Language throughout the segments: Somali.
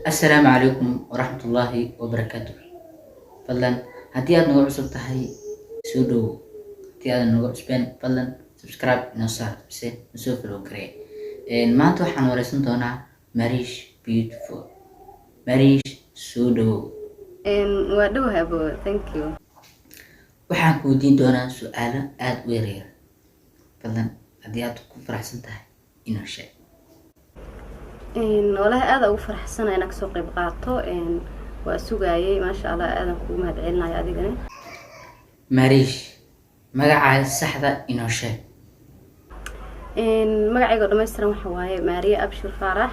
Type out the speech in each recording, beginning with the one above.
السلام عليكم ورحمة الله وبركاته. فضلا هدي أدنى عصب تهي سودو هدي أدنى عصبين فضلا سبسكرايب نصار بس نسوف الوكري ما توحن ورسن دونا ماريش بيوتفول ماريش سودو Waa dhowahay abo, thank you. waxaan ku weydiin doonaa su'aalo aad u yaryar fadlan haddii aad ku faraxsan tahay inoo sheeg. Walahi aad ugu faraxsanahay inaan kasoo qayb qaato. Waa sugayay maasha Allah aadan kugu mahadcelinayo adigana. Mariish magacaaga saxda inoo sheeg. Magacayga dhammaystiran waxa waaye Maariya Abshir Faarax.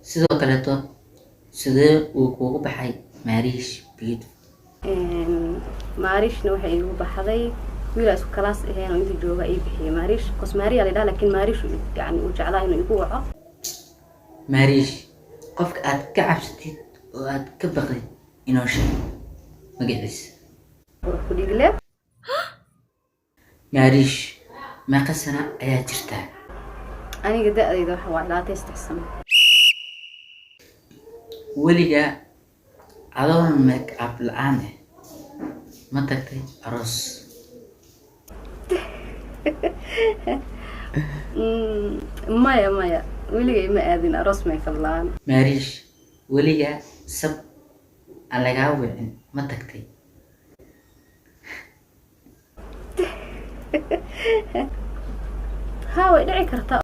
sidoo kaleeto sidee uu kuugu baxay Mariish Beautiful? Maarishna waxa igu baxday wiil isku kalaas ahayn oo inta jooga ay bixiyay Maarish qos Maariya la dhaha laakiin Maarish yani uu jeclaa inuu igu waco. Mariish qofka aad ka cabsatid oo aad ka baqdid inoo sheeg magaciisa. Qurux ku dhigle. Mariish meeqa sano ayaa jirtaa? Aniga da'dayda waxa waa 23 sano. weligaa adoon make up la'aan ah ma tagtay aroos? Maya weligay ma aadin aroos makeup la'aan. Mariish weligaa sab aan lagaa wicin ma tagtay? Haa way dhici kartaa.